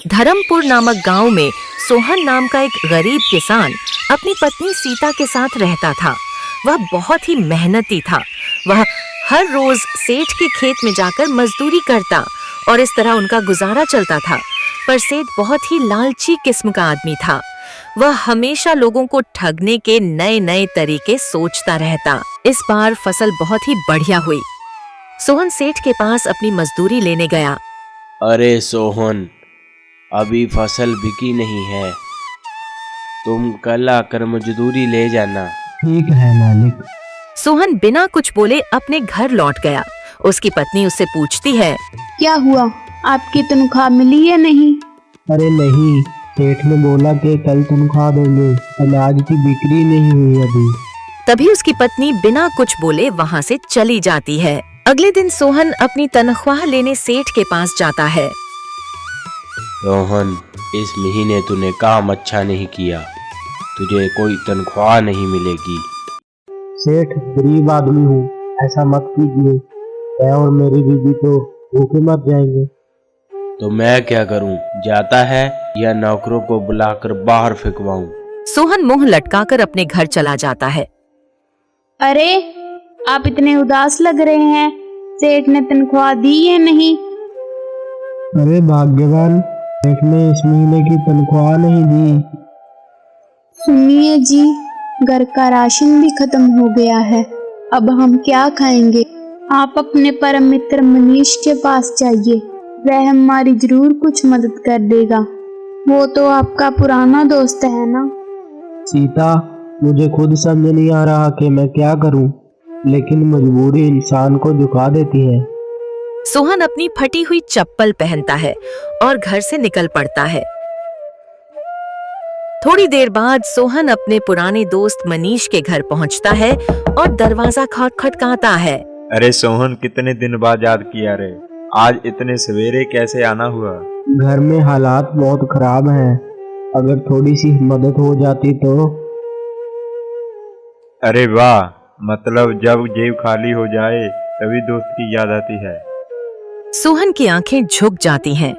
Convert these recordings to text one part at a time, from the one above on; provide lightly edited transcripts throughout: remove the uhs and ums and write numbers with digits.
धर्मपुर नामक गांव में सोहन नाम का एक गरीब किसान अपनी पत्नी सीता के साथ रहता था। वह बहुत ही मेहनती था। वह हर रोज सेठ के खेत में जाकर मजदूरी करता और इस तरह उनका गुजारा चलता था। पर सेठ बहुत ही लालची किस्म का आदमी था। वह हमेशा लोगों को ठगने के नए नए तरीके सोचता रहता। इस बार फसल बहुत ही बढ़िया हुई। सोहन सेठ के पास अपनी मजदूरी लेने गया। अरे सोहन, अभी फसल बिकी नहीं है, तुम कल आकर मजदूरी ले जाना। ठीक है मालिक। सोहन बिना कुछ बोले अपने घर लौट गया। उसकी पत्नी उससे पूछती है, क्या हुआ, आपकी तनख्वाह मिली या नहीं? अरे नहीं, सेठ ने बोला कि कल तनख्वाह देंगे, अनाज की बिक्री नहीं हुई अभी। तभी उसकी पत्नी बिना कुछ बोले वहाँ से चली जाती है। अगले दिन सोहन अपनी तनख्वाह लेने सेठ के पास जाता है। सोहन, इस महीने तूने काम अच्छा नहीं किया, तुझे कोई तनख्वाह नहीं मिलेगी। सेठ, गरीब आदमी हूँ, ऐसा मत कीजिए, मैं और मेरी बीवी तो भूखे मर जाएंगे। तो मैं क्या करूं? जाता है या नौकरों को बुलाकर बाहर फेंकवाऊं? सोहन मुंह लटकाकर अपने घर चला जाता है। अरे, आप इतने उदास लग रहे हैं, सेठ ने तनख्वाह दी या नहीं? अरे भाग्यवान, सेठ ने इस महीने की तनख्वाह नहीं दी। सुनिए जी, घर का राशन भी खत्म हो गया है, अब हम क्या खाएंगे? आप अपने परम मित्र मनीष के पास जाइए, वह हमारी जरूर कुछ मदद कर देगा। वो तो आपका पुराना दोस्त है ना। सीता, मुझे खुद समझ नहीं आ रहा कि मैं क्या करूं, लेकिन मजबूरी इंसान को झुका देती है। सोहन अपनी फटी हुई चप्पल पहनता है और घर से निकल पड़ता है। थोड़ी देर बाद सोहन अपने पुराने दोस्त मनीष के घर पहुंचता है और दरवाजा खटखटाता है। अरे सोहन, कितने दिन बाद याद किया रे, आज इतने सवेरे कैसे आना हुआ? घर में हालात बहुत खराब हैं, अगर थोड़ी सी मदद हो जाती तो। अरे वाह, मतलब जब जेब खाली हो जाए तभी दोस्त की याद आती है। सोहन की आंखें झुक जाती हैं,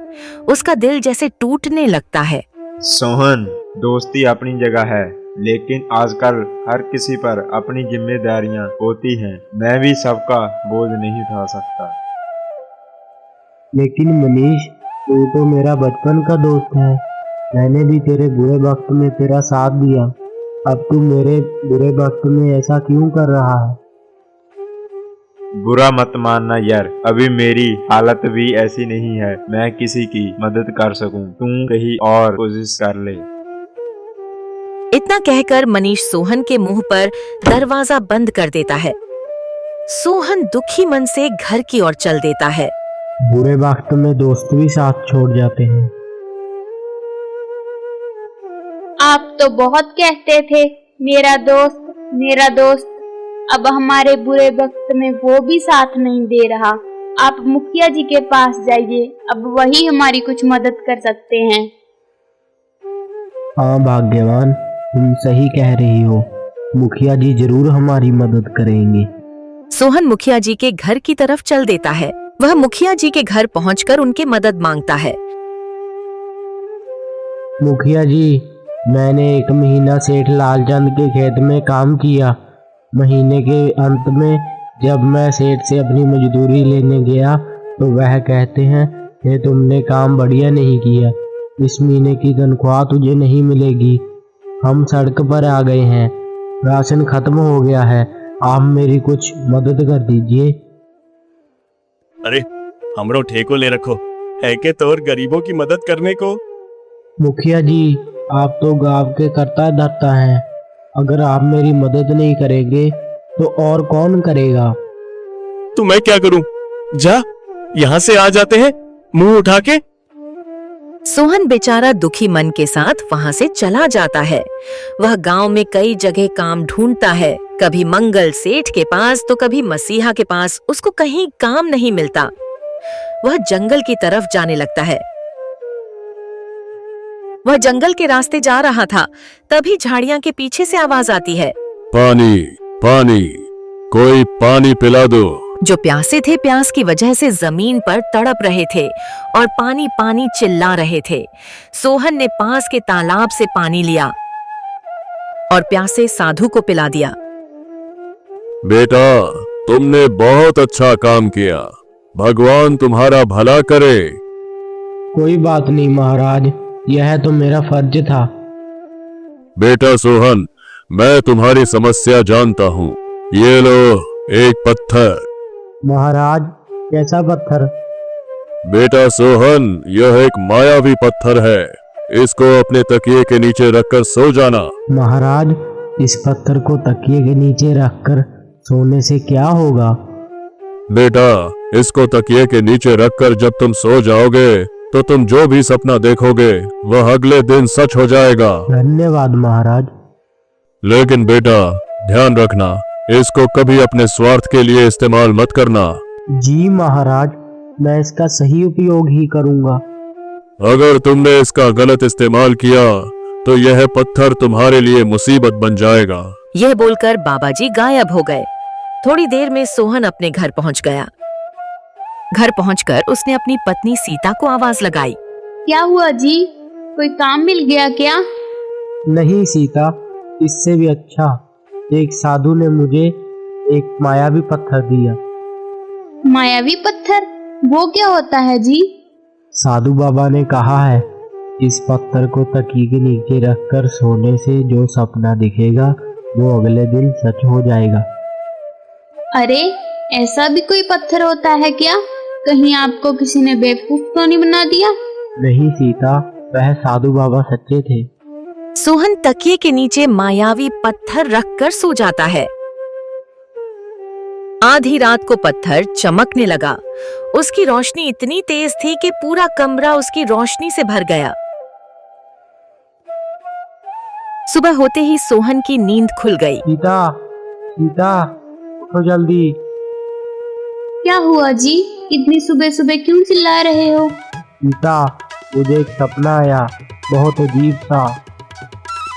उसका दिल जैसे टूटने लगता है। सोहन, दोस्ती अपनी जगह है, लेकिन आजकल हर किसी पर अपनी जिम्मेदारियां होती हैं। मैं भी सबका बोझ नहीं उठा सकता। लेकिन मनीष, तू तो मेरा बचपन का दोस्त है, मैंने भी तेरे बुरे वक्त में तेरा साथ दिया, अब तू मेरे बुरे वक्त में ऐसा क्यों कर रहा है? बुरा मत मानना यार, अभी मेरी हालत भी ऐसी नहीं है मैं किसी की मदद कर सकूं। तू कहीं और कोशिश कर ले। इतना कहकर मनीष सोहन के मुंह पर दरवाजा बंद कर देता है। सोहन दुखी मन से घर की ओर चल देता है। बुरे वक्त में दोस्त भी साथ छोड़ जाते हैं। आप तो बहुत कहते थे मेरा दोस्त, मेरा दोस्त, अब हमारे बुरे वक्त में वो भी साथ नहीं दे रहा। आप मुखिया जी के पास जाइए, अब वही हमारी कुछ मदद कर सकते हैं। हाँ भाग्यवान, तुम सही कह रही हो, मुखिया जी जरूर हमारी मदद करेंगे। सोहन मुखिया जी के घर की तरफ चल देता है। वह मुखिया जी के घर पहुंचकर उनके मदद मांगता है। मुखिया जी, मैंने 1 महीना सेठ लालचंद के खेत में काम किया। महीने के अंत में जब मैं सेठ से अपनी मजदूरी लेने गया तो वह कहते हैं कि तुमने काम बढ़िया नहीं किया, इस महीने की तनख्वाह तुझे नहीं मिलेगी। हम सड़क पर आ गए हैं, राशन खत्म हो गया है, आप मेरी कुछ मदद कर दीजिए। अरे, हमरो ठेको ले रखो है के तौर गरीबों की मदद करने को। मुखिया जी, आप तो गांव के कर्ता धर्ता हैं, अगर आप मेरी मदद नहीं करेंगे तो और कौन करेगा? तो मैं क्या करूं? जा, यहाँ से आ जाते हैं मुंह उठा के। सोहन बेचारा दुखी मन के साथ वहाँ से चला जाता है। वह गांव में कई जगह काम ढूंढता है, कभी मंगल सेठ के पास तो कभी मसीहा के पास, उसको कहीं काम नहीं मिलता। वह जंगल की तरफ जाने लगता है। वह जंगल के रास्ते जा रहा था, तभी झाड़ियां के पीछे से आवाज आती है, पानी, पानी, कोई पानी पिला दो। जो प्यासे थे प्यास की वजह से जमीन पर तड़प रहे थे और पानी पानी चिल्ला रहे थे। सोहन ने पास के तालाब से पानी लिया और प्यासे साधु को पिला दिया। बेटा, तुमने बहुत अच्छा काम किया। भगवान तुम्हारा भला करे। कोई बात नहीं महाराज, यह तो मेरा फर्ज था। बेटा सोहन, मैं तुम्हारी समस्या जानता हूँ। ये लो एक पत्थर। महाराज, कैसा पत्थर? बेटा सोहन, यह एक मायावी पत्थर है। इसको अपने तकिए के नीचे रखकर सो जाना। महाराज, इस पत्थर को तकिए के नीचे रखकर सोने से क्या होगा? बेटा, इसको तकिए के नीचे रखकर जब तुम सो जाओगे तो तुम जो भी सपना देखोगे वह अगले दिन सच हो जाएगा। धन्यवाद महाराज। लेकिन बेटा, ध्यान रखना, इसको कभी अपने स्वार्थ के लिए इस्तेमाल मत करना। जी महाराज, मैं इसका सही उपयोग ही करूंगा। अगर तुमने इसका गलत इस्तेमाल किया तो यह पत्थर तुम्हारे लिए मुसीबत बन जाएगा। यह बोलकर बाबा जी गायब हो गए। थोड़ी देर में सोहन अपने घर पहुंच गया। घर पहुंचकर उसने अपनी पत्नी सीता को आवाज लगाई। क्या हुआ जी, कोई काम मिल गया क्या? नहीं सीता, इससे भी अच्छा, एक साधु ने मुझे एक मायावी पत्थर दिया। मायावी पत्थर? वो क्या होता है जी? साधु बाबा ने कहा है, इस पत्थर को तकिए के नीचे रखकर सोने से जो सपना दिखेगा वो अगले दिन सच हो जाएगा। अरे, ऐसा भी कोई पत्थर होता है क्या? कहीं आपको किसी ने बेवकूफ तो नहीं बना दिया? नहीं सीता, वह साधु बाबा सच्चे थे। सोहन तकिए के नीचे मायावी पत्थर रखकर सो जाता है। आधी रात को पत्थर चमकने लगा। उसकी रोशनी इतनी तेज थी कि पूरा कमरा उसकी रोशनी से भर गया। सुबह होते ही सोहन की नींद खुल गई। सीता, सीता, उठो जल्दी। क्या हुआ जी, इतनी सुबह सुबह क्यों चिल्ला रहे हो? सीता, मुझे एक सपना आया, बहुत अजीब सा।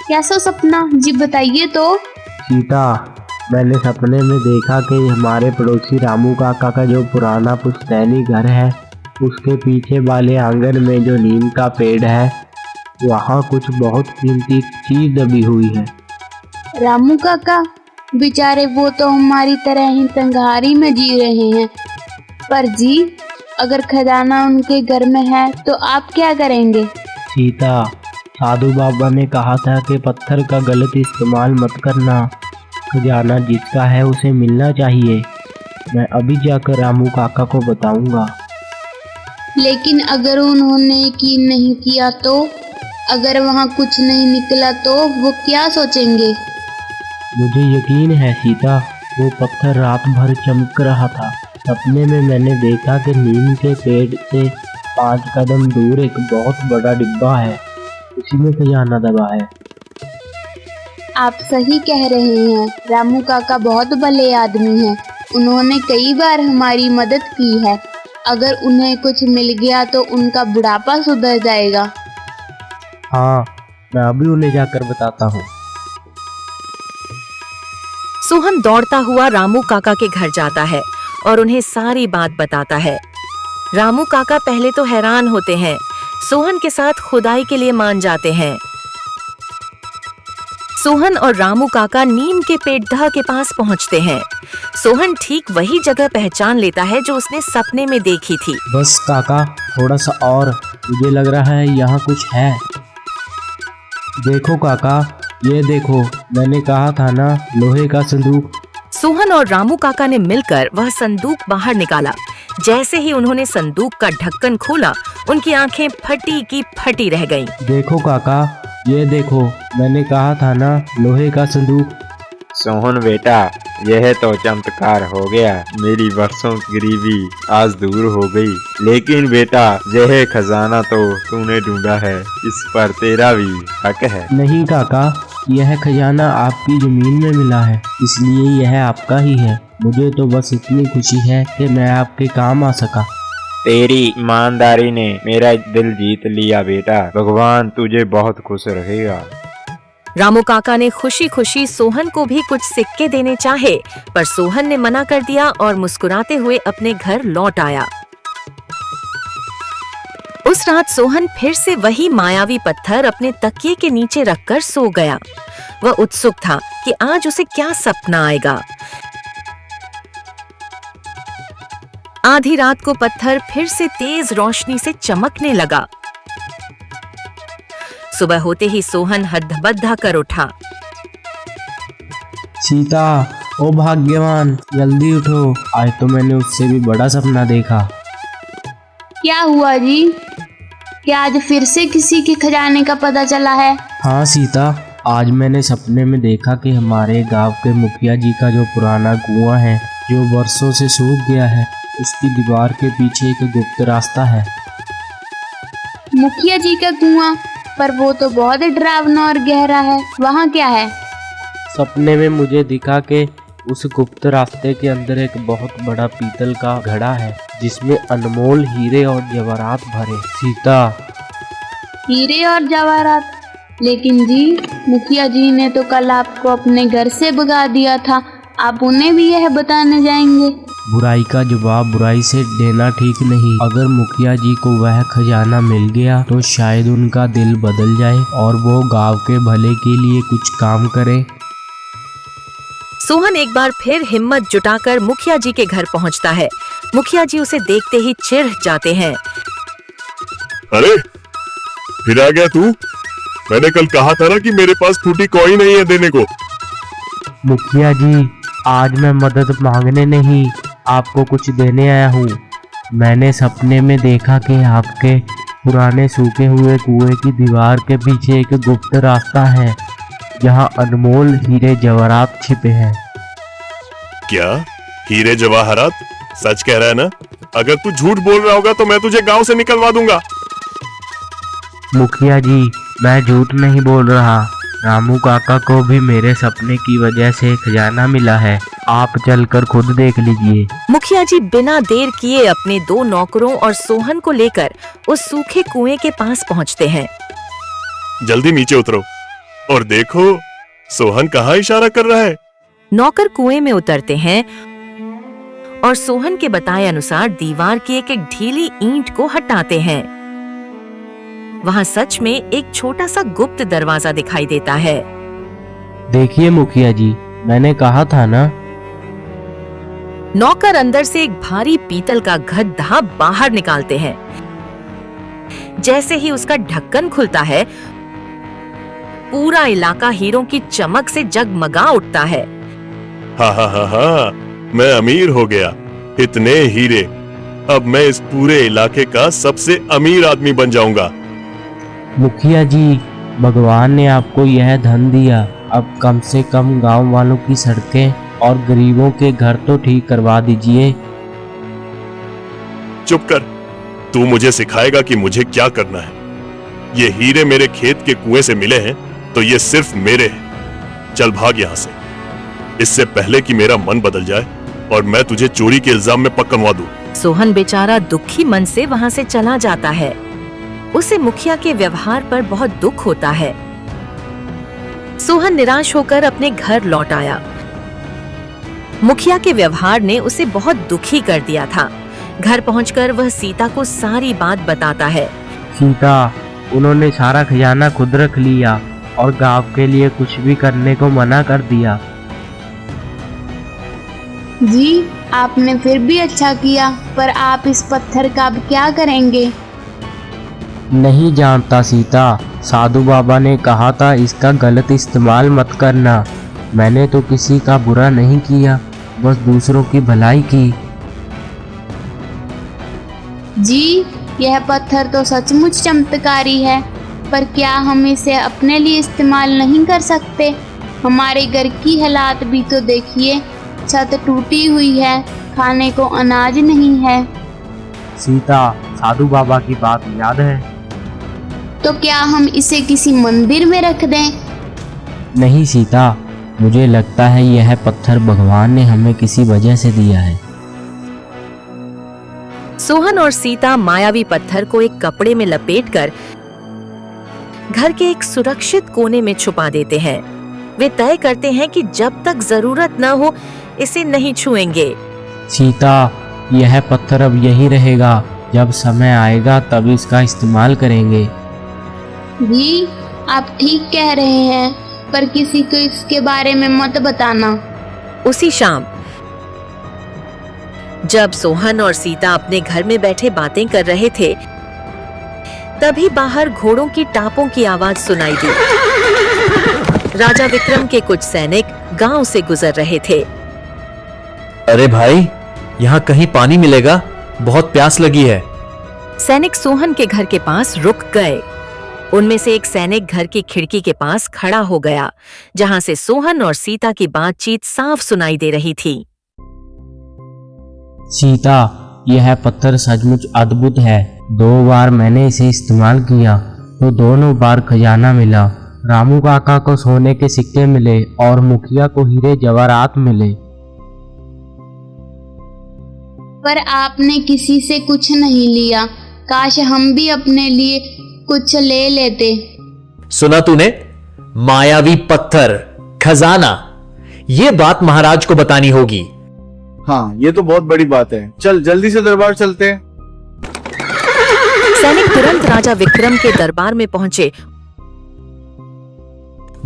कैसा सपना जी, बताइए तो। सीता, मैंने सपने में देखा कि हमारे पड़ोसी रामू काका का जो पुराना पुश्तैनी घर है उसके पीछे वाले आंगन में जो नीम का पेड़ है वहाँ कुछ बहुत कीमती चीज दबी हुई है। रामू काका बेचारे, वो तो हमारी तरह ही तंगहारी में जी रहे हैं। पर जी, अगर खजाना उनके घर में है तो आप क्या करेंगे? सीता, साधु बाबा ने कहा था कि पत्थर का गलत इस्तेमाल मत करना। खजाना जिसका है उसे मिलना चाहिए। मैं अभी जाकर रामू काका को बताऊंगा। लेकिन अगर उन्होंने यकीन नहीं किया तो? अगर वहाँ कुछ नहीं निकला तो वो क्या सोचेंगे? मुझे यकीन है सीता, वो पत्थर रात भर चमक रहा था। सपने में मैंने देखा कि नीम के पेड़ से 5 कदम दूर एक बहुत बड़ा डिब्बा है, उसी में खजाना दबा है। आप सही कह रहे हैं, रामू काका बहुत भले आदमी हैं। उन्होंने कई बार हमारी मदद की है। अगर उन्हें कुछ मिल गया तो उनका बुढ़ापा सुधर जाएगा। हाँ, मैं अभी उन्हें जाकर बताता हूँ। सोहन दौड़ता हुआ रामू काका के घर जाता है और उन्हें सारी बात बताता है। रामू काका पहले तो हैरान होते हैं, सोहन के साथ खुदाई के लिए मान जाते हैं। सोहन और रामू काका नीम के पेड़ के पास पहुंचते हैं। सोहन ठीक वही जगह पहचान लेता है जो उसने सपने में देखी थी। बस काका, थोड़ा सा और, मुझे लग रहा है यहाँ कुछ है। देखो काका, ये देखो, मैंने कहा था ना, लोहे का संदूक। सोहन और रामू काका ने मिलकर वह संदूक बाहर निकाला। जैसे ही उन्होंने संदूक का ढक्कन खोला, उनकी आंखें फटी की फटी रह गईं। देखो काका, ये देखो, मैंने कहा था ना, लोहे का संदूक। सोहन बेटा, यह तो चमत्कार हो गया। मेरी वर्षों की गरीबी आज दूर हो गई। लेकिन बेटा, यह खजाना तो तूने ढूंढा है, इस पर तेरा भी हक है। नहीं काका, यह खजाना आपकी जमीन में मिला है, इसलिए यह आपका ही है। मुझे तो बस इतनी खुशी है कि मैं आपके काम आ सका। तेरी ईमानदारी ने मेरा दिल जीत लिया बेटा। भगवान तुझे बहुत खुश रखेगा। रामू काका ने खुशी खुशी सोहन को भी कुछ सिक्के देने चाहे, पर सोहन ने मना कर दिया और मुस्कुराते हुए अपने घर लौट आया। उस रात सोहन फिर से वही मायावी पत्थर अपने तकिए के नीचे रखकर सो गया। वह उत्सुक था कि आज उसे क्या सपना आएगा। आधी रात को पत्थर फिर से तेज रोशनी से चमकने लगा। सुबह होते ही सोहन हद्दबद्दा कर उठा। सीता, ओ भाग्यवान, जल्दी उठो, आज तो मैंने उससे भी बड़ा सपना देखा। क्या हुआ जी? क्या आज फिर से किसी के खजाने का पता चला है? हाँ सीता, आज मैंने सपने में देखा कि हमारे गांव के मुखिया जी का जो पुराना कुआं है, जो वर्षों से सूख गया है, उसकी दीवार के पीछे एक गुप्त रास्ता है। मुखिया जी का कुआं? पर वो तो बहुत डरावना और गहरा है, वहाँ क्या है? सपने में मुझे दिखा कि उस गुप्त रास्ते के अंदर एक बहुत बड़ा पीतल का घड़ा है, जिसमें अनमोल हीरे और जवाहरात भरे। सीता, हीरे और जवाहरात? लेकिन जी, मुखिया जी ने तो कल आपको अपने घर से भगा दिया था, आप उन्हें भी यह बताने जाएंगे? बुराई का जवाब बुराई से देना ठीक नहीं। अगर मुखिया जी को वह खजाना मिल गया तो शायद उनका दिल बदल जाए और वो गांव के भले के लिए कुछ काम करे। सोहन एक बार फिर हिम्मत जुटाकर मुखिया जी के घर पहुंचता है। मुखिया जी उसे देखते ही चिढ़ जाते हैं। अरे, फिर आ गया तू? मैंने कल कहा था ना कि मेरे पास फूटी कोई नहीं है देने को। मुखिया जी, आज मैं मदद मांगने नहीं, आपको कुछ देने आया हूँ। मैंने सपने में देखा कि आपके पुराने सूखे हुए कुएं की दीवार के पीछे एक गुप्त रास्ता है, जहाँ अनमोल हीरे जवाहरात छिपे हैं। क्या हीरे जवाहरात? सच कह रहा है ना? अगर तू झूठ बोल रहा होगा तो मैं तुझे गांव से निकलवा दूंगा। मुखिया जी, मैं झूठ नहीं बोल रहा। रामू काका को भी मेरे सपने की वजह से खजाना मिला है, आप चलकर खुद देख लीजिए। मुखिया जी बिना देर किए अपने 2 नौकरों और सोहन को लेकर उस सूखे कुएं के पास पहुंचते हैं। जल्दी नीचे उतरो और देखो सोहन कहाँ इशारा कर रहा है। नौकर कुएं में उतरते हैं और सोहन के बताए अनुसार दीवार की एक एक ढीली ईंट को हटाते हैं। वहां सच में एक छोटा सा गुप्त दरवाजा दिखाई देता है। देखिए मुखिया जी, मैंने कहा था ना। नौकर अंदर से एक भारी पीतल का गड्ढा बाहर निकालते हैं। जैसे ही उसका ढक्कन खुलता है, पूरा इलाका हीरों की चमक से जगमगा उठता है। हाँ हाँ हाँ हाँ, मैं अमीर हो गया। इतने हीरे, अब मैं इस पूरे इलाके का सबसे अमीर आदमी बन जाऊंगा। मुखिया जी, भगवान ने आपको यह धन दिया, अब कम से कम गांव वालों की सड़कें और गरीबों के घर तो ठीक करवा दीजिए। चुप कर, तू मुझे सिखाएगा कि मुझे क्या करना है। ये हीरे मेरे खेत के कुएं से मिले हैं तो ये सिर्फ मेरे हैं। चल भाग यहाँ से, इससे पहले कि मेरा मन बदल जाए और मैं तुझे चोरी के इल्जाम में पकड़वा दूं। सोहन बेचारा दुखी मन से वहां से चला जाता है। उसे मुखिया के व्यवहार पर बहुत दुख होता है। सोहन निराश होकर अपने घर लौट आया। मुखिया के व्यवहार ने उसे बहुत दुखी कर दिया था। घर पहुंचकर वह सीता को सारी बात बताता है। सीता, उन्होंने सारा खजाना खुद रख लिया और गांव के लिए कुछ भी करने को मना कर दिया। जी, आपने फिर भी अच्छा किया, पर आप इस पत्थर का अब क्या करेंगे? नहीं जानता सीता, साधु बाबा ने कहा था इसका गलत इस्तेमाल मत करना। मैंने तो किसी का बुरा नहीं किया, बस दूसरों की भलाई की। जी, यह पत्थर तो सचमुच चमत्कारी है, पर क्या हम इसे अपने लिए इस्तेमाल नहीं कर सकते? हमारे घर की हालात भी तो देखिए, छत टूटी हुई है, खाने को अनाज नहीं है। सीता, साधु बाबा की बात याद है? तो क्या हम इसे किसी मंदिर में रख दें? नहीं सीता, मुझे लगता है यह पत्थर भगवान ने हमें किसी वजह से दिया है। सोहन और सीता मायावी पत्थर को एक कपड़े में लपेटकर घर के एक सुरक्षित कोने में छुपा देते हैं। वे तय करते हैं कि जब तक जरूरत न हो इसे नहीं छुएंगे। सीता, यह पत्थर अब यहीं रहेगा, जब समय आएगा तब इसका इस्तेमाल करेंगे। जी, आप ठीक कह रहे हैं, पर किसी को इसके बारे में मत बताना। उसी शाम जब सोहन और सीता अपने घर में बैठे बातें कर रहे थे, तभी बाहर घोड़ों की टापों की आवाज सुनाई दी। राजा विक्रम के कुछ सैनिक गांव से गुजर रहे थे। अरे भाई, यहाँ कहीं पानी मिलेगा? बहुत प्यास लगी है। सैनिक सोहन के घर के पास रुक गए। उनमें से एक सैनिक घर की खिड़की के पास खड़ा हो गया, जहां से सोहन और सीता की बातचीत साफ सुनाई दे रही थी। सीता, यह पत्थर सचमुच अद्भुत है। 2 बार मैंने इसे इस्तेमाल किया तो दोनों बार खजाना मिला। रामू काका को सोने के सिक्के मिले और मुखिया को हीरे जवाहरात मिले। पर आपने किसी से कुछ नहीं लिया। काश हम भी अपने लिए कुछ ले लेते। सुना तूने? मायावी पत्थर, खजाना। ये बात महाराज को बतानी होगी। हाँ, ये तो बहुत बड़ी बात है। चल जल्दी से दरबार चलते हैं। सैनिक तुरंत राजा विक्रम के दरबार में पहुंचे।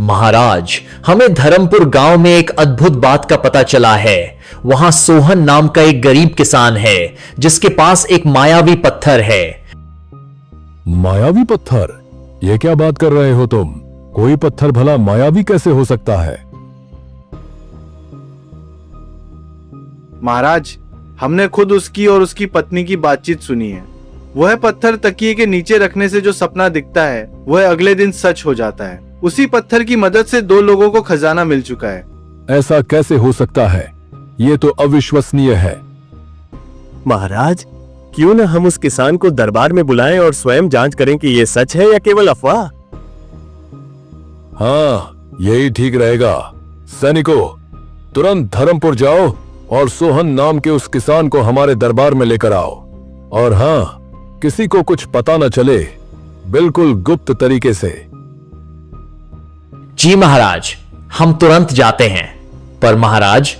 महाराज, हमें धर्मपुर गांव में एक अद्भुत बात का पता चला है। वहां सोहन नाम का एक गरीब किसान है, जिसके पास एक मायावी पत्थर है। मायावी पत्थर? ये क्या बात कर रहे हो तुम? कोई पत्थर भला मायावी कैसे हो सकता है? महाराज, हमने खुद उसकी और उसकी पत्नी की बातचीत सुनी है। वह पत्थर तकिए के नीचे रखने से जो सपना दिखता है, वह अगले दिन सच हो जाता है। उसी पत्थर की मदद से 2 लोगों को खजाना मिल चुका है। ऐसा कैसे हो सकता है? ये तो अविश्वसनीय है। महाराज, क्यों न हम उस किसान को दरबार में बुलाएं और स्वयं जांच करें कि ये सच है या केवल अफवाह। हाँ, यही ठीक रहेगा। सैनिकों, तुरंत धर्मपुर जाओ और सोहन नाम के उस किसान को हमारे दरबार में लेकर आओ। और हाँ, किसी को कुछ पता न चले, बिल्कुल गुप्त तरीके से। जी महाराज, हम तुरंत जाते हैं। पर महाराज,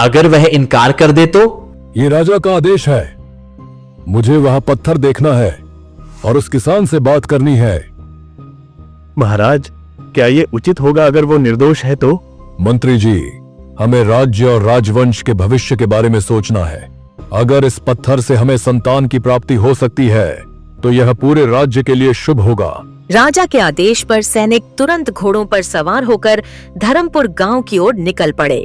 अगर वह इनकार कर दे तो? ये राजा का आदेश है। मुझे वहां पत्थर देखना है और उस किसान से बात करनी है। महाराज, क्या ये उचित होगा अगर वो निर्दोष है तो? मंत्री जी, हमें राज्य और राजवंश के भविष्य के बारे में सोचना है। अगर इस पत्थर से हमें संतान की प्राप्ति हो सकती है तो यह पूरे राज्य के लिए शुभ होगा। राजा के आदेश पर सैनिक तुरंत घोड़ों पर सवार होकर धर्मपुर गांव की ओर निकल पड़े।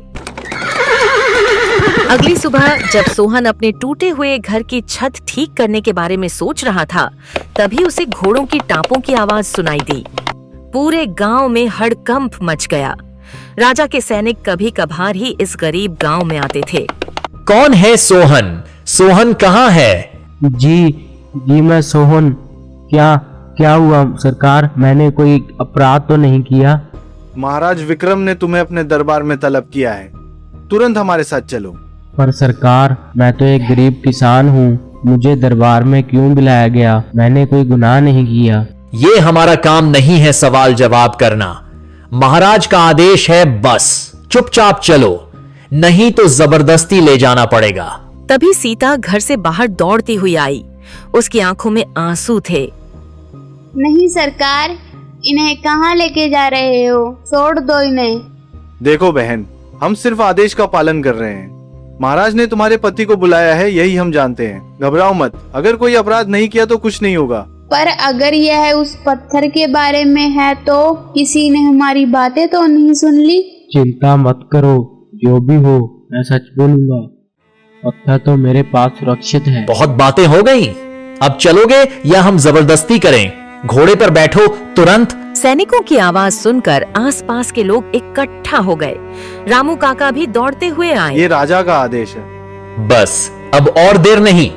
अगली सुबह जब सोहन अपने टूटे हुए घर की छत ठीक करने के बारे में सोच रहा था, तभी उसे घोड़ों की टापों की आवाज सुनाई दी। पूरे गांव में हड़कंप मच गया। राजा के सैनिक कभी कभार ही इस गरीब गांव में आते थे। कौन है सोहन? सोहन कहाँ है? जी मैं सोहन। क्या हुआ सरकार? मैंने कोई अपराध तो नहीं किया। महाराज विक्रम ने तुम्हें अपने दरबार में तलब किया है। तुरंत हमारे साथ चलो। पर सरकार, मैं तो एक गरीब किसान हूँ। मुझे दरबार में क्यों बुलाया गया? मैंने कोई गुनाह नहीं किया। ये हमारा काम नहीं है सवाल जवाब करना। महाराज का आदेश है, बस चुपचाप चलो, नहीं तो जबरदस्ती ले जाना पड़ेगा। तभी सीता घर से बाहर दौड़ती हुई आई। उसकी आंखों में आंसू थे। नहीं सरकार, इन्हें कहाँ लेके जा रहे हो? छोड़ दो इन्हें। देखो बहन, हम सिर्फ आदेश का पालन कर रहे हैं। महाराज ने तुम्हारे पति को बुलाया है, यही हम जानते हैं। घबराओ मत। अगर कोई अपराध नहीं किया तो कुछ नहीं होगा। पर अगर यह उस पत्थर के बारे में है तो किसी ने हमारी बातें तो नहीं सुन ली? चिंता मत करो, जो भी हो मैं सच बोलूंगा। पत्थर तो मेरे पास सुरक्षित है। बहुत बातें हो गई, अब चलोगे या हम जबरदस्ती करें? घोड़े पर बैठो तुरंत। सैनिकों की आवाज सुनकर आसपास के लोग इकट्ठा हो गए। रामू काका भी दौड़ते हुए आए। ये राजा का आदेश है। बस अब और देर नहीं।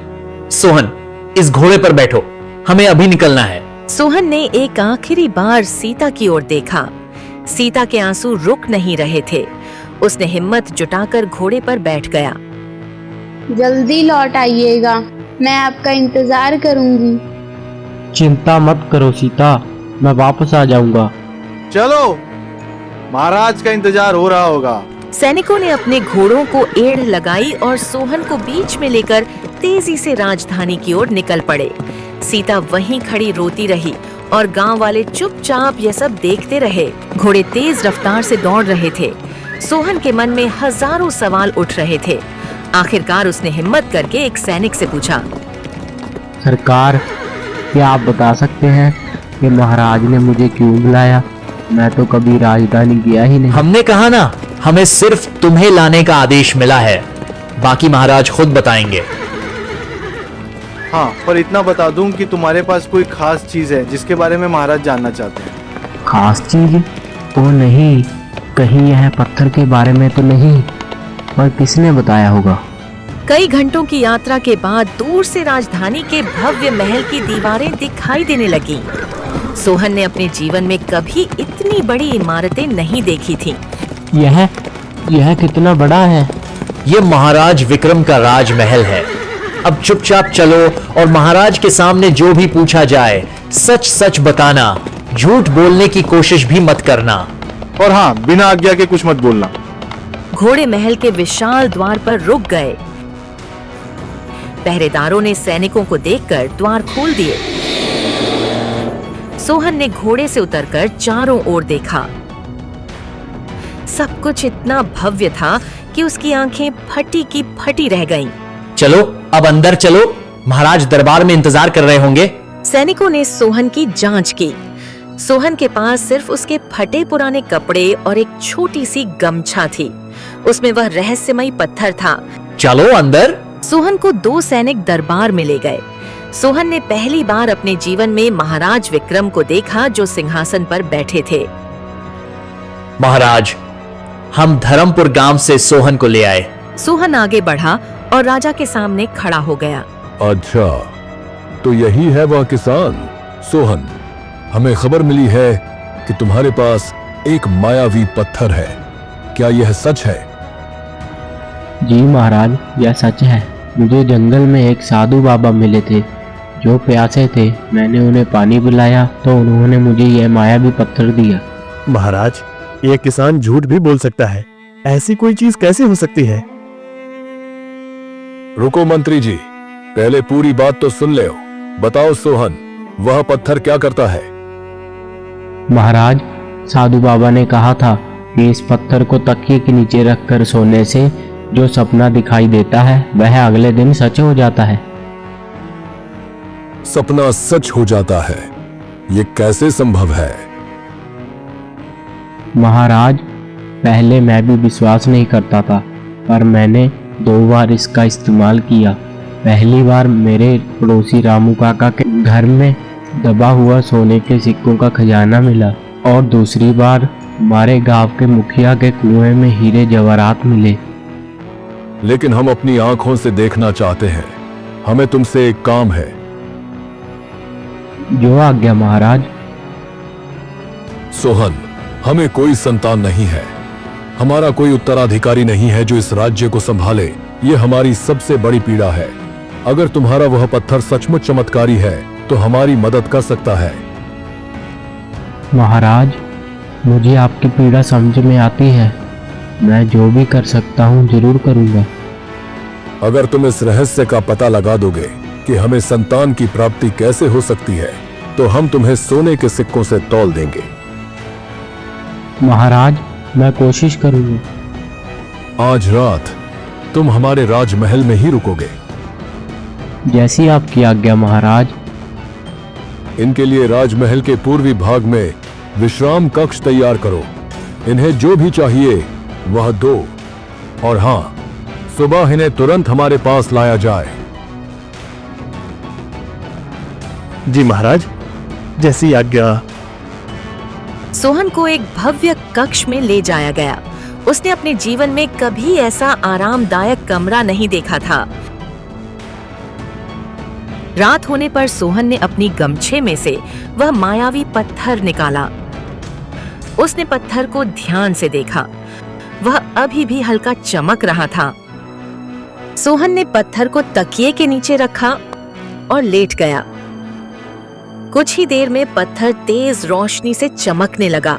सोहन, इस घोड़े पर बैठो, हमें अभी निकलना है। सोहन ने एक आखिरी बार सीता की ओर देखा। सीता के आंसू रुक नहीं रहे थे। उसने हिम्मत जुटाकर घोड़े पर बैठ गया। जल्दी लौट आइएगा, मैं आपका इंतजार करूंगी। चिंता मत करो सीता, मैं वापस आ जाऊंगा। चलो, महाराज का इंतजार हो रहा होगा। सैनिकों ने अपने घोड़ों को एड़ लगाई और सोहन को बीच में लेकर तेजी से राजधानी की ओर निकल पड़े। सीता वहीं खड़ी रोती रही और गांव वाले चुपचाप यह सब देखते रहे। घोड़े तेज रफ्तार से दौड़ रहे थे। सोहन के मन में हजारों सवाल उठ रहे थे। आखिरकार उसने हिम्मत करके एक सैनिक से पूछा, सरकार, क्या आप बता सकते हैं कि महाराज ने मुझे क्यों बुलाया? मैं तो कभी राजधानी गया ही नहीं। हमने कहा ना, हमें सिर्फ तुम्हें लाने का आदेश मिला है, बाकी महाराज खुद बताएंगे। हाँ, पर इतना बता दूं कि तुम्हारे पास कोई खास चीज है जिसके बारे में महाराज जानना चाहते हैं। खास चीज? ओ नहीं, कहीं यह पत्थर के बारे में तो नहीं? पर किसने बताया होगा? कई घंटों की यात्रा के बाद दूर से राजधानी के भव्य महल की दीवारें दिखाई देने लगीं। सोहन ने अपने जीवन में कभी इतनी बड़ी इमारतें नहीं देखी थीं। यह कितना बड़ा है? ये महाराज विक्रम का राजमहल है। अब चुपचाप चलो और महाराज के सामने जो भी पूछा जाए सच सच बताना, झूठ बोलने की कोशिश भी मत करना। और हाँ, बिना आज्ञा के कुछ मत बोलना। घोड़े महल के विशाल द्वार पर रुक गए। पहरेदारों ने सैनिकों को देखकर द्वार खोल दिए। सोहन ने घोड़े से उतरकर चारों ओर देखा। सब कुछ इतना भव्य था कि उसकी आंखें फटी की फटी रह गईं। चलो, अब अंदर चलो, महाराज दरबार में इंतजार कर रहे होंगे। सैनिकों ने सोहन की जांच की। सोहन के पास सिर्फ उसके फटे पुराने कपड़े और एक छोटी सी गमछा थी। उसमें वह रहस्यमयी पत्थर था। चलो अंदर। सोहन को 2 सैनिक दरबार में ले गए। सोहन ने पहली बार अपने जीवन में महाराज विक्रम को देखा, जो सिंहासन पर बैठे थे। महाराज, हम धर्मपुर गांव से सोहन को ले आए। सोहन आगे बढ़ा और राजा के सामने खड़ा हो गया। अच्छा, तो यही है वह किसान सोहन। हमें खबर मिली है कि तुम्हारे पास एक मायावी पत्थर है। क्या यह सच है? जी महाराज, यह सच है। मुझे जंगल में एक साधु बाबा मिले थे जो प्यासे थे। मैंने उन्हें पानी पिलाया तो उन्होंने मुझे यह मायावी पत्थर दिया। महाराज, यह किसान झूठ भी बोल सकता है। ऐसी कोई चीज कैसे हो सकती है? रुको मंत्री जी, पहले पूरी बात तो सुन ले। बताओ सोहन, वह पत्थर क्या करता है? महाराज, साधु बाबा ने कहा था कि इस पत्थर को तकिए के नीचे रखकर सोने से जो सपना दिखाई देता है वह अगले दिन सच हो जाता है। सपना सच हो जाता है? ये कैसे संभव है? महाराज, पहले मैं भी विश्वास नहीं करता था, पर मैंने 2 बार इसका इस्तेमाल किया। पहली बार मेरे पड़ोसी रामू काका के घर में दबा हुआ सोने के सिक्कों का खजाना मिला और दूसरी बार हमारे गांव के मुखिया के कुएं में हीरे जवाहरात मिले। लेकिन हम अपनी आंखों से देखना चाहते हैं। हमें तुमसे एक काम है। जो आज्ञा महाराज। सोहन, हमें कोई संतान नहीं है। हमारा कोई उत्तराधिकारी नहीं है जो इस राज्य को संभाले। ये हमारी सबसे बड़ी पीड़ा है। अगर तुम्हारा वह पत्थर सचमुच चमत्कारी है तो हमारी मदद कर सकता है। महाराज, मुझे आपकी पीड़ा समझ में आती है। मैं जो भी कर सकता हूँ जरूर करूँगा। अगर तुम इस रहस्य का पता लगा दोगे कि हमें संतान की प्राप्ति कैसे हो सकती है तो हम तुम्हें सोने के सिक्कों से तौल देंगे। महाराज, मैं कोशिश करूँगा। आज रात तुम हमारे राजमहल में ही रुकोगे। जैसी आपकी आज्ञा महाराज। इनके लिए राजमहल के पूर्वी भाग में विश्राम कक्ष तैयार करो। इन्हें जो भी चाहिए वह दो, और हाँ, सुबह इन्हें तुरंत हमारे पास लाया जाए। जी महाराज, जैसी आज्ञा। सोहन को एक भव्य कक्ष में ले जाया गया। उसने अपने जीवन में कभी ऐसा आरामदायक कमरा नहीं देखा था। रात होने पर सोहन ने अपनी गमछे में से वह मायावी पत्थर निकाला। उसने पत्थर को ध्यान से देखा। वह अभी भी हल्का चमक रहा था। सोहन ने पत्थर को तकिए के नीचे रखा और लेट गया। कुछ ही देर में पत्थर तेज रोशनी से चमकने लगा।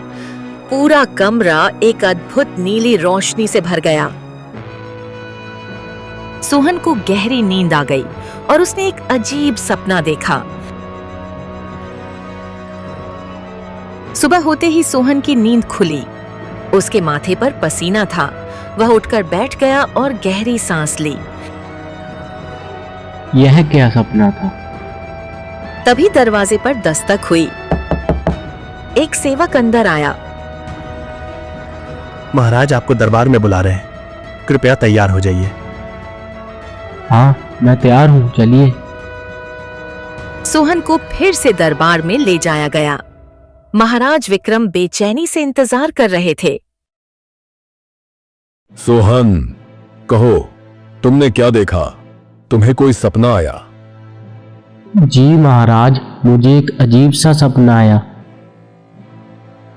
पूरा कमरा एक अद्भुत नीली रोशनी से भर गया। सोहन को गहरी नींद आ गई और उसने एक अजीब सपना देखा। सुबह होते ही सोहन की नींद खुली। उसके माथे पर पसीना था। वह उठकर बैठ गया और गहरी सांस ली। यह क्या सपना था? तभी दरवाजे पर दस्तक हुई। एक सेवक अंदर आया। महाराज आपको दरबार में बुला रहे हैं, कृपया तैयार हो जाइए। हाँ, मैं तैयार हूँ, चलिए। सोहन को फिर से दरबार में ले जाया गया। महाराज विक्रम बेचैनी से इंतजार कर रहे थे। सोहन, कहो, तुमने क्या देखा? तुम्हें कोई सपना आया? जी महाराज, मुझे एक अजीब सा सपना आया।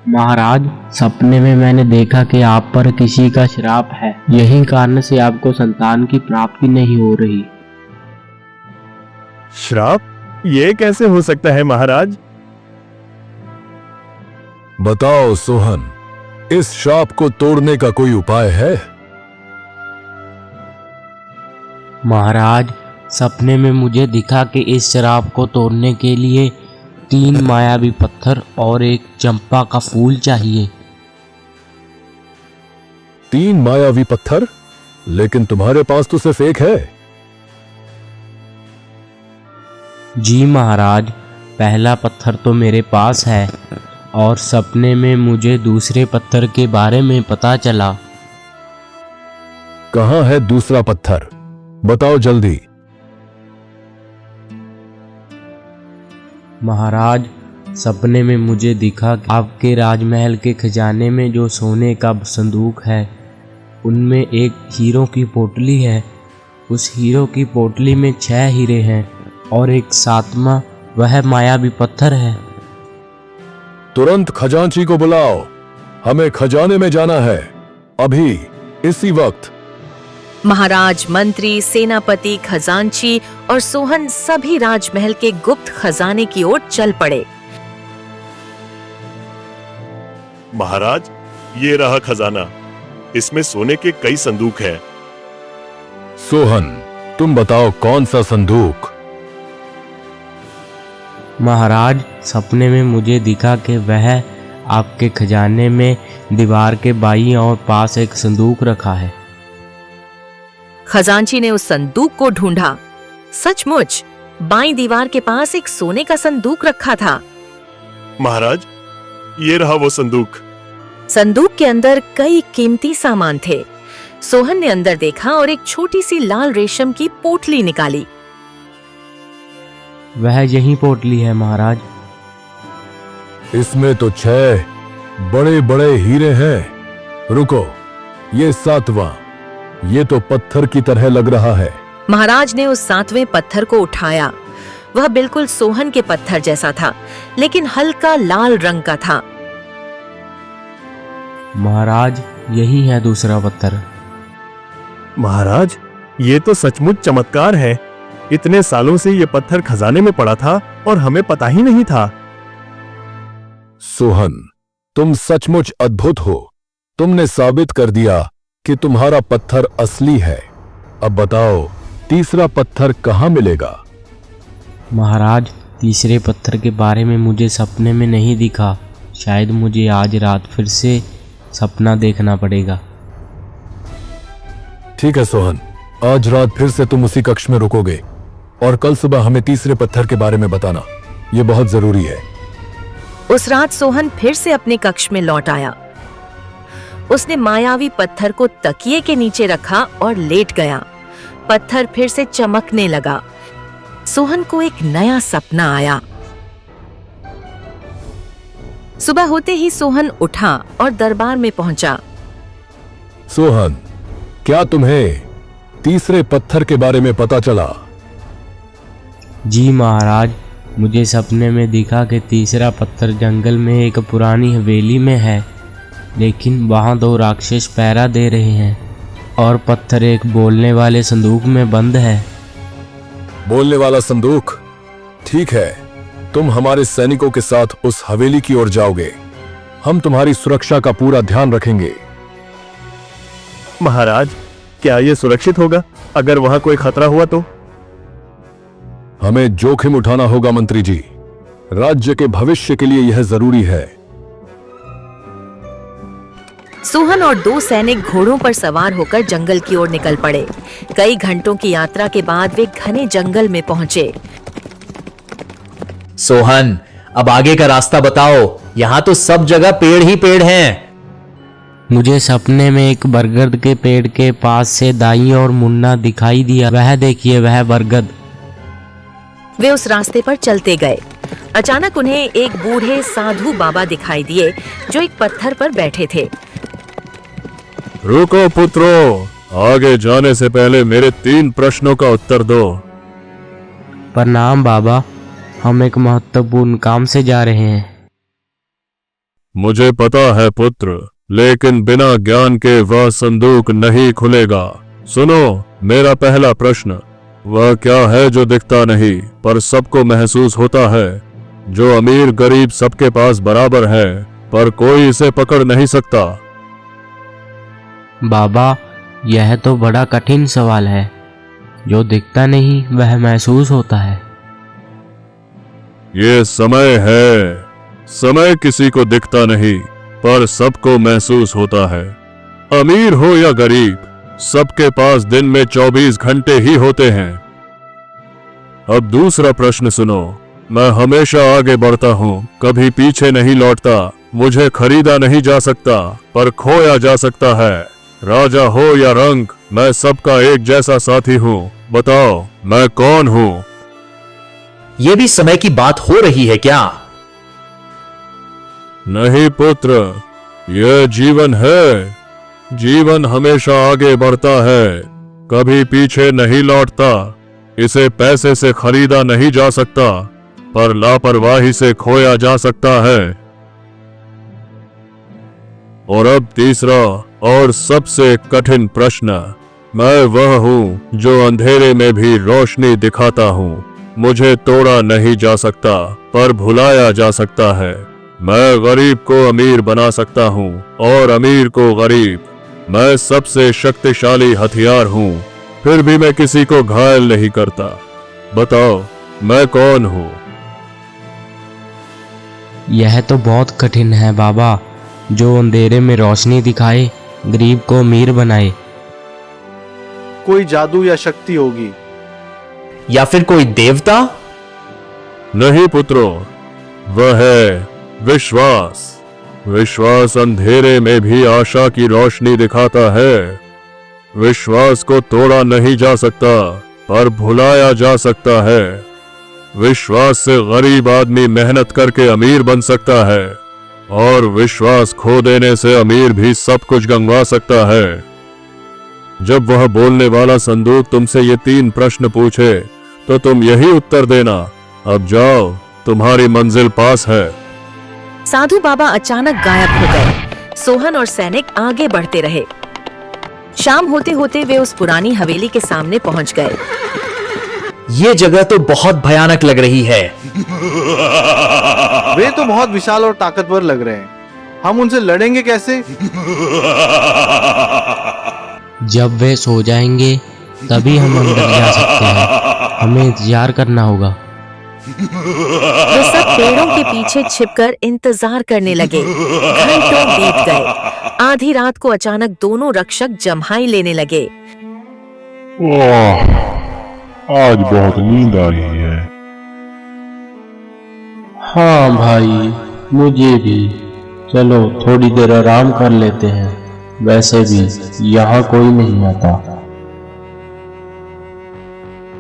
महाराज, सपने में मैंने देखा कि आप पर किसी का श्राप है। यही कारण से आपको संतान की प्राप्ति नहीं हो रही। श्राप? ये कैसे हो सकता है महाराज? बताओ सोहन, इस श्राप को तोड़ने का कोई उपाय है? महाराज, सपने में मुझे दिखा कि इस श्राप को तोड़ने के लिए 3 मायावी पत्थर और एक चंपा का फूल चाहिए। 3 मायावी पत्थर? लेकिन तुम्हारे पास तो सिर्फ एक है। जी महाराज, पहला पत्थर तो मेरे पास है और सपने में मुझे दूसरे पत्थर के बारे में पता चला। कहाँ है दूसरा पत्थर? बताओ जल्दी। महाराज, सपने में मुझे दिखा कि आपके राजमहल के खजाने में जो सोने का संदूक है, उनमें एक हीरों की पोटली है। उस हीरो की पोटली में 6 हीरे हैं और एक 7वां वह मायावी पत्थर है। तुरंत खजांची को बुलाओ, हमें खजाने में जाना है, अभी, इसी वक्त। महाराज, मंत्री, सेनापति, खजांची और सोहन सभी राजमहल के गुप्त खजाने की ओर चल पड़े। महाराज, ये रहा खजाना। इसमें सोने के कई संदूक हैं। सोहन, तुम बताओ कौन सा संदूक? महाराज, सपने में मुझे दिखा कि वह आपके खजाने में दीवार के बाईं और पास एक संदूक रखा है। खजांची ने उस संदूक को ढूंढा। सचमुच बाईं दीवार के पास एक सोने का संदूक रखा था। महाराज, ये रहा वो संदूक। संदूक के अंदर कई कीमती सामान थे। सोहन ने अंदर देखा और एक छोटी सी लाल रेशम की पोटली निकाली। वह यही पोटली है महाराज। इसमें तो 6 बड़े बड़े हीरे हैं। रुको, ये 7वां, ये तो पत्थर की तरह लग रहा है। महाराज ने उस 7वें पत्थर को उठाया। वह बिल्कुल सोहन के पत्थर जैसा था, लेकिन हल्का लाल रंग का था। महाराज, यही है दूसरा पत्थर। महाराज, ये तो सचमुच चमत्कार है। इतने सालों से ये पत्थर खजाने में पड़ा था और हमें पता ही नहीं था। सोहन, तुम सचमुच अद्भुत हो। तुमने साबित कर दिया कि तुम्हारा पत्थर असली है। अब बताओ, तीसरा पत्थर कहाँ मिलेगा? महाराज, तीसरे पत्थर के बारे में मुझे सपने में नहीं दिखा। शायद मुझे आज रात फिर से सपना देखना पड़ेगा। ठीक है सोहन, आज रात फिर से तुम उसी कक्ष में रुकोगे और कल सुबह हमें तीसरे पत्थर के बारे में बताना। ये बहुत जरूरी है। उस रात सोहन फिर से अपने कक्ष में लौट आया। उसने मायावी पत्थर को तकिए के नीचे रखा और लेट गया। पत्थर फिर से चमकने लगा। सोहन को एक नया सपना आया। सुबह होते ही सोहन उठा और दरबार में पहुंचा। सोहन, क्या तुम्हें तीसरे पत्थर के बारे में पता चला? जी महाराज, मुझे सपने में दिखा कि तीसरा पत्थर जंगल में एक पुरानी हवेली में है, लेकिन वहां 2 राक्षस पहरा दे रहे हैं और पत्थर एक बोलने वाले संदूक में बंद है। बोलने वाला संदूक? ठीक है, तुम हमारे सैनिकों के साथ उस हवेली की ओर जाओगे। हम तुम्हारी सुरक्षा का पूरा ध्यान रखेंगे। महाराज, क्या ये सुरक्षित होगा? अगर वहां कोई खतरा हुआ तो? हमें जोखिम उठाना होगा मंत्री जी। राज्य के भविष्य के लिए यह जरूरी है। सोहन और 2 सैनिक घोड़ों पर सवार होकर जंगल की ओर निकल पड़े। कई घंटों की यात्रा के बाद वे घने जंगल में पहुंचे। सोहन, अब आगे का रास्ता बताओ। यहाँ तो सब जगह पेड़ ही पेड़ हैं। मुझे सपने में एक बरगद के पेड़ के पास से दाई और मुन्ना दिखाई दिया। वह देखिए, वह बरगद। वे उस रास्ते पर चलते गए। अचानक उन्हें एक बूढ़े साधु बाबा दिखाई दिए जो एक पत्थर पर बैठे थे। रुको पुत्रों, आगे जाने से पहले मेरे 3 प्रश्नों का उत्तर दो। प्रणाम बाबा, हम एक महत्वपूर्ण काम से जा रहे हैं। मुझे पता है पुत्र, लेकिन बिना ज्ञान के वह संदूक नहीं खुलेगा। सुनो, मेरा पहला प्रश्न, वह क्या है जो दिखता नहीं पर सबको महसूस होता है, जो अमीर गरीब सबके पास बराबर है पर कोई इसे पकड़ नहीं सकता? बाबा, यह तो बड़ा कठिन सवाल है। जो दिखता नहीं वह महसूस होता है। ये समय है। समय किसी को दिखता नहीं पर सबको महसूस होता है। अमीर हो या गरीब, सबके पास दिन में 24 घंटे ही होते हैं। अब दूसरा प्रश्न सुनो। मैं हमेशा आगे बढ़ता हूँ, कभी पीछे नहीं लौटता। मुझे खरीदा नहीं जा सकता पर खोया जा सकता है। राजा हो या रंक, मैं सबका एक जैसा साथी हूँ। बताओ, मैं कौन हूँ? ये भी समय की बात हो रही है क्या? नहीं पुत्र, यह जीवन है। जीवन हमेशा आगे बढ़ता है, कभी पीछे नहीं लौटता। इसे पैसे से खरीदा नहीं जा सकता पर लापरवाही से खोया जा सकता है। और अब तीसरा और सबसे कठिन प्रश्न, मैं वह हूं जो अंधेरे में भी रोशनी दिखाता हूं। मुझे तोड़ा नहीं जा सकता पर भुलाया जा सकता है। मैं गरीब को अमीर बना सकता हूँ और अमीर को गरीब। मैं सबसे शक्तिशाली हथियार हूँ, फिर भी मैं किसी को घायल नहीं करता। बताओ, मैं कौन हूँ? यह तो बहुत कठिन है बाबा। जो अंधेरे में रोशनी दिखाए, गरीब को अमीर बनाए। कोई जादू या शक्ति होगी। या फिर कोई देवता? नहीं पुत्रों, वह है विश्वास। विश्वास अंधेरे में भी आशा की रोशनी दिखाता है। विश्वास को तोड़ा नहीं जा सकता पर भुलाया जा सकता है। विश्वास से गरीब आदमी मेहनत करके अमीर बन सकता है और विश्वास खो देने से अमीर भी सब कुछ गंवा सकता है। जब वह बोलने वाला संदूक तुमसे ये 3 प्रश्न पूछे तो तुम यही उत्तर देना। अब जाओ, तुम्हारी मंजिल पास है। साधु बाबा अचानक गायब हो गए। सोहन और सैनिक आगे बढ़ते रहे। शाम होते होते वे उस पुरानी हवेली के सामने पहुंच गए। ये जगह तो बहुत भयानक लग रही है। वे तो बहुत विशाल और ताकतवर लग रहे हैं। हम उनसे लड़ेंगे कैसे? जब वे सो जाएंगे तभी हम अंदर जा सकते हैं। हमें इंतजार करना होगा। वे सब पेड़ों के पीछे छिपकर इंतजार करने लगे। घंटों बीत गए। आधी रात को अचानक दोनों रक्षक जम्हाई लेने लगे। आज बहुत नींद आ रही है। हाँ भाई, मुझे भी। चलो थोड़ी देर आराम कर लेते हैं। वैसे भी यहाँ कोई नहीं आता।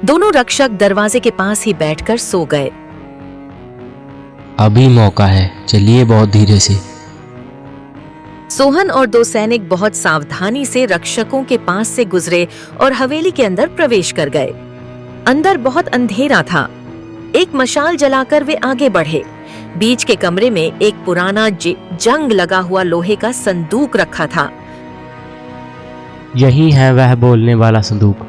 दोनों रक्षक दरवाजे के पास ही बैठकर सो गए। अभी मौका है, चलिए बहुत धीरे से। सोहन और 2 सैनिक बहुत सावधानी से रक्षकों के पास से गुजरे और हवेली के अंदर प्रवेश कर गए। अंदर बहुत अंधेरा था। एक मशाल जलाकर वे आगे बढ़े। बीच के कमरे में एक पुराना जंग लगा हुआ लोहे का संदूक रखा था। यही है वह बोलने वाला संदूक।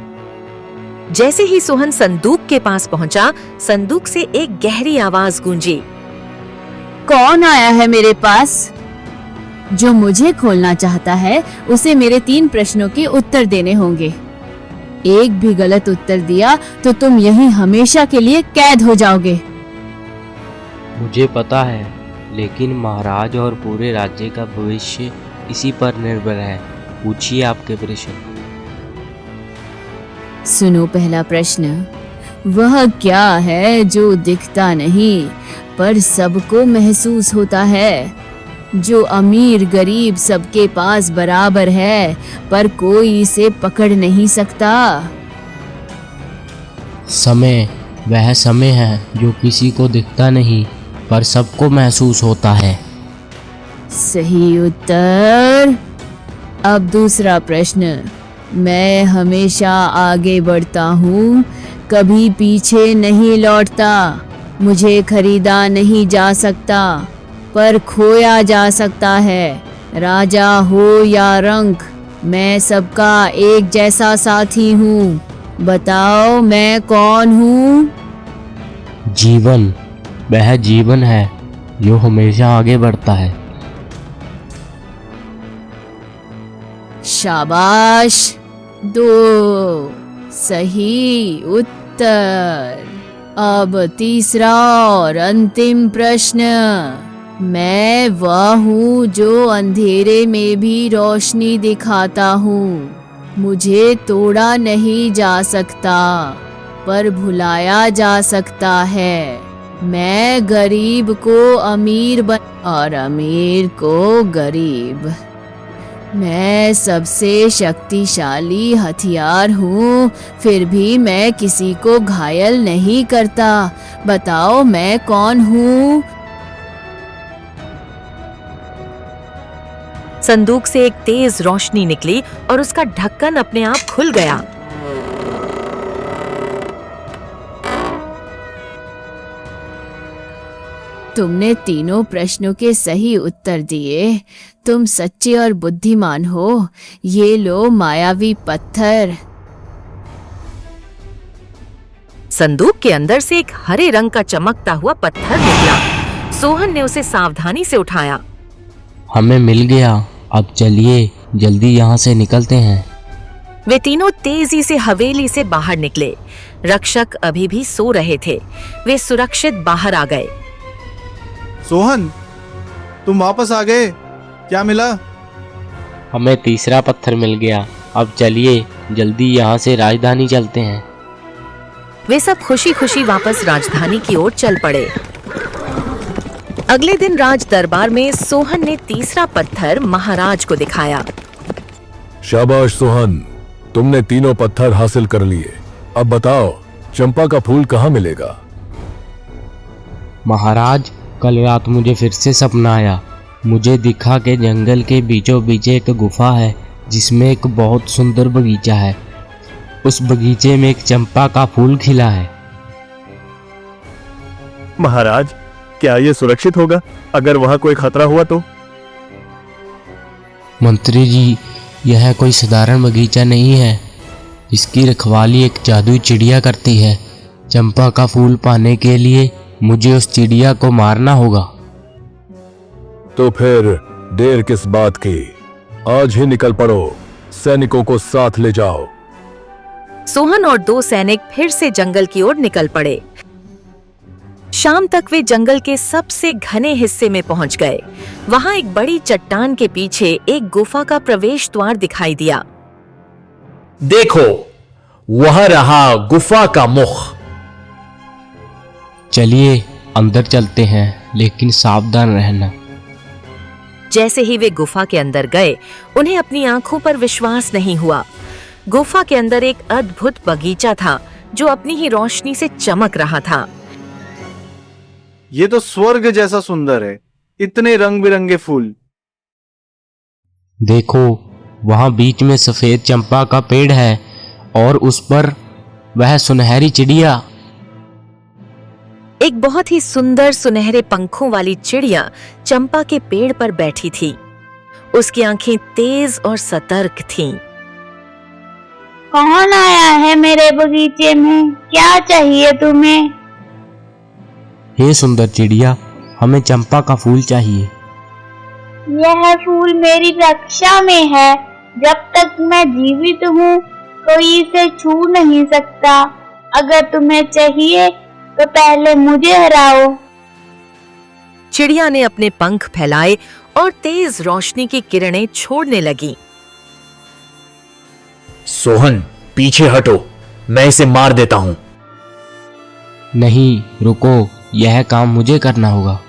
जैसे ही सोहन संदूक के पास पहुंचा, संदूक से एक गहरी आवाज गूंजी। कौन आया है मेरे पास? जो मुझे खोलना चाहता है उसे मेरे 3 प्रश्नों के उत्तर देने होंगे। एक भी गलत उत्तर दिया तो तुम यहीं हमेशा के लिए कैद हो जाओगे। मुझे पता है, लेकिन महाराज और पूरे राज्य का भविष्य इसी पर निर्भर है। पूछिए आपके प्रश्न। सुनो पहला प्रश्न। वह क्या है जो दिखता नहीं पर सबको महसूस होता है, जो अमीर गरीब सबके पास बराबर है पर कोई इसे पकड़ नहीं सकता? समय। वह समय है जो किसी को दिखता नहीं पर सबको महसूस होता है। सही उत्तर। अब दूसरा प्रश्न। मैं हमेशा आगे बढ़ता हूँ, कभी पीछे नहीं लौटता। मुझे खरीदा नहीं जा सकता पर खोया जा सकता है। राजा हो या रंक, मैं सबका एक जैसा साथी हूँ। बताओ मैं कौन हूँ? जीवन। वह जीवन है जो हमेशा आगे बढ़ता है। शाबाश। 2 सही उत्तर। अब तीसरा और अंतिम प्रश्न। मैं वह हूँ जो अंधेरे में भी रोशनी दिखाता हूँ। मुझे तोड़ा नहीं जा सकता पर भुलाया जा सकता है। मैं गरीब को अमीर और अमीर को गरीब। मैं सबसे शक्तिशाली हथियार हूँ, फिर भी मैं किसी को घायल नहीं करता। बताओ मैं कौन हूँ? संदूक से एक तेज रोशनी निकली और उसका ढक्कन अपने आप खुल गया। तुमने तीनों प्रश्नों के सही उत्तर दिए। तुम सच्चे और बुद्धिमान हो। ये लो मायावी पत्थर। संदूक के अंदर से एक हरे रंग का चमकता हुआ पत्थर निकला। सोहन ने उसे सावधानी से उठाया। हमें मिल गया। अब चलिए जल्दी यहाँ से निकलते हैं। वे तीनों तेजी से हवेली से बाहर निकले। रक्षक अभी भी सो रहे थे। वे सुरक्षित बाहर आ गए। सोहन, तुम वापस आ गए। क्या मिला? हमें तीसरा पत्थर मिल गया। अब चलिए जल्दी यहाँ से राजधानी चलते हैं। वे सब खुशी खुशी वापस राजधानी की ओर चल पड़े। अगले दिन राज दरबार में सोहन ने तीसरा पत्थर महाराज को दिखाया। शाबाश सोहन, तुमने तीनों पत्थर हासिल कर लिए। अब बताओ चंपा का फूल कहाँ मिलेगा? महाराज, कल रात मुझे फिर से सपना आया। मुझे दिखा कि जंगल के बीचों बीच एक गुफा है जिसमें एक बहुत सुंदर बगीचा है। उस बगीचे में एक चंपा का फूल खिला है। महाराज, क्या ये सुरक्षित होगा? अगर वहां कोई खतरा हुआ तो? मंत्री जी, यह कोई साधारण बगीचा नहीं है। इसकी रखवाली एक जादुई चिड़िया करती है। चंपा का फूल पाने के लिए मुझे उस चिड़िया को मारना होगा। तो फिर देर किस बात की? आज ही निकल पड़ो। सैनिकों को साथ ले जाओ। सोहन और 2 सैनिक फिर से जंगल की ओर निकल पड़े। शाम तक वे जंगल के सबसे घने हिस्से में पहुंच गए। वहां एक बड़ी चट्टान के पीछे एक गुफा का प्रवेश द्वार दिखाई दिया। देखो, वह रहा गुफा का मुख। चलिए अंदर चलते हैं, लेकिन सावधान रहना। जैसे ही वे गुफा के अंदर गए, उन्हें अपनी आंखों पर विश्वास नहीं हुआ। गुफा के अंदर एक अद्भुत बगीचा था जो अपनी ही रोशनी से चमक रहा था। ये तो स्वर्ग जैसा सुंदर है। इतने रंग बिरंगे फूल। देखो, वहां बीच में सफेद चंपा का पेड़ है और उस पर वह सुनहरी चिड़िया। एक बहुत ही सुंदर सुनहरे पंखों वाली चिड़िया चंपा के पेड़ पर बैठी थी। उसकी आंखें तेज और सतर्क थीं। कौन आया है मेरे बगीचे में? क्या चाहिए तुम्हें? हे सुंदर चिड़िया, हमें चंपा का फूल चाहिए। यह फूल मेरी रक्षा में है। जब तक मैं जीवित हूँ कोई इसे छू नहीं सकता। अगर तुम्हें चाहिए तो पहले मुझे हराओ। चिड़िया ने अपने पंख फैलाए और तेज रोशनी की किरणें छोड़ने लगी। सोहन, पीछे हटो, मैं इसे मार देता हूं। नहीं, रुको, यह काम मुझे करना होगा।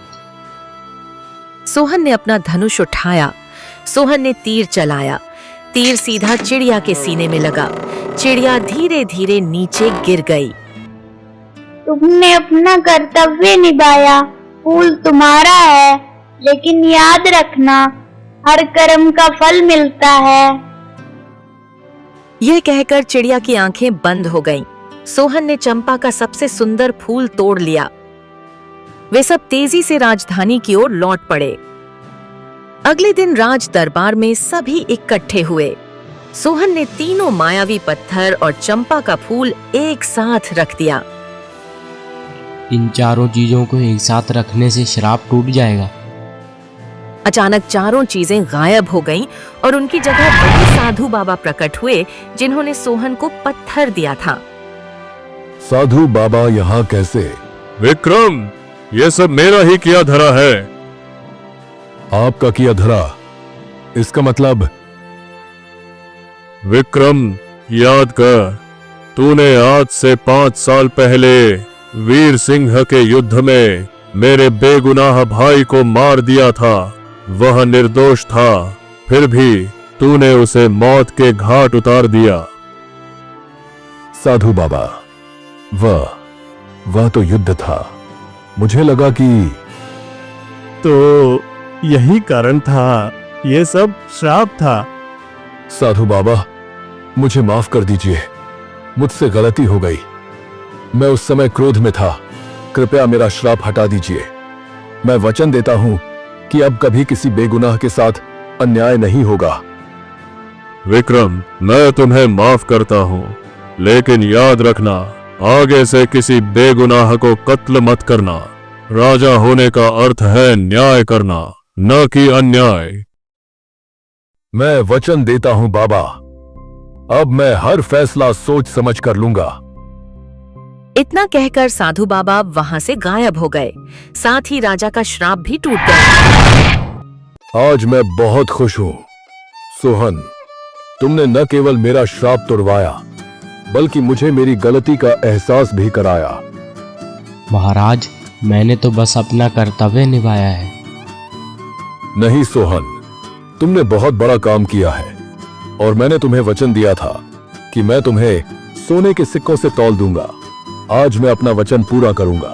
सोहन ने अपना धनुष उठाया। सोहन ने तीर चलाया। तीर सीधा चिड़िया के सीने में लगा। चिड़िया धीरे धीरे नीचे गिर गई। तुमने अपना कर्तव्य निभाया। फूल तुम्हारा है, लेकिन याद रखना हर कर्म का फल मिलता है। यह कहकर चिड़िया की आंखें बंद हो गईं। सोहन ने चंपा का सबसे सुंदर फूल तोड़ लिया। वे सब तेजी से राजधानी की ओर लौट पड़े। अगले दिन राज दरबार में सभी इकट्ठे हुए। सोहन ने तीनों मायावी पत्थर और चंपा का फूल एक साथ रख दिया। इन चारों चीजों को एक साथ रखने से श्राप टूट जाएगा। अचानक चारों चीजें गायब हो गईं और उनकी जगह वही साधु बाबा प्रकट हुए जिन्होंने सोहन को पत्थर दिया था। साधु बाबा यहाँ कैसे? विक्रम, ये सब मेरा ही किया धरा है। आपका किया धरा? इसका मतलब? विक्रम, याद कर, तूने आज से 5 साल पहले वीर सिंह के युद्ध में मेरे बेगुनाह भाई को मार दिया था। वह निर्दोष था, फिर भी तूने उसे मौत के घाट उतार दिया। साधु बाबा, वह तो युद्ध था। मुझे लगा कि तो यही कारण था, ये सब श्राप था। साधु बाबा, मुझे माफ कर दीजिए, मुझसे गलती हो गई। मैं उस समय क्रोध में था, कृपया मेरा श्राप हटा दीजिए। मैं वचन देता हूं कि अब कभी किसी बेगुनाह के साथ अन्याय नहीं होगा। विक्रम, मैं तुम्हें माफ करता हूं, लेकिन याद रखना, आगे से किसी बेगुनाह को कत्ल मत करना। राजा होने का अर्थ है न्याय करना, न कि अन्याय। मैं वचन देता हूं बाबा, अब मैं हर फैसला सोच समझ कर लूंगा। इतना कहकर साधु बाबा वहां से गायब हो गए। साथ ही राजा का श्राप भी टूट गया। आज मैं बहुत खुश हूं। सोहन, तुमने न केवल मेरा श्राप तोड़वाया, बल्कि मुझे मेरी गलती का एहसास भी कराया। महाराज, मैंने तो बस अपना कर्तव्य निभाया है। नहीं सोहन, तुमने बहुत बड़ा काम किया है और मैंने तुम्हें वचन दिया था कि मैं तुम्हें सोने के सिक्कों से तौल दूंगा। आज मैं अपना वचन पूरा करूंगा।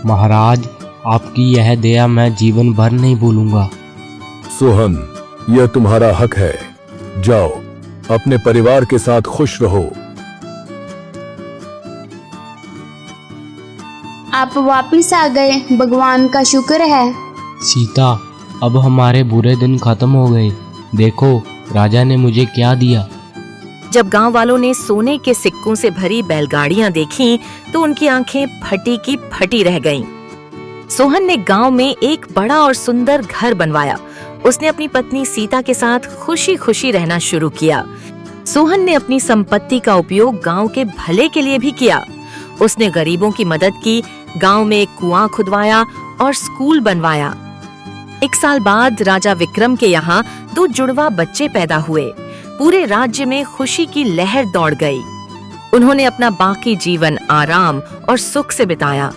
महाराज, आपकी यह दया मैं जीवन भर नहीं भूलूंगा। सोहन, यह तुम्हारा हक है। जाओ, अपने परिवार के साथ खुश रहो। आप वापिस आ गए, भगवान का शुक्र है। सीता, अब हमारे बुरे दिन खत्म हो गए। देखो, राजा ने मुझे क्या दिया। जब गांव वालों ने सोने के सिक्कों से भरी बैलगाड़ियां देखीं, तो उनकी आंखें फटी की फटी रह गईं। सोहन ने गांव में एक बड़ा और सुंदर घर बनवाया। उसने अपनी पत्नी सीता के साथ खुशी खुशी रहना शुरू किया। सोहन ने अपनी संपत्ति का उपयोग गांव के भले के लिए भी किया। उसने गरीबों की मदद की, गांव में एक कुआं खुदवाया और स्कूल बनवाया। 1 साल बाद राजा विक्रम के यहाँ 2 जुड़वा बच्चे पैदा हुए। पूरे राज्य में खुशी की लहर दौड़ गई। उन्होंने अपना बाकी जीवन आराम और सुख से बिताया।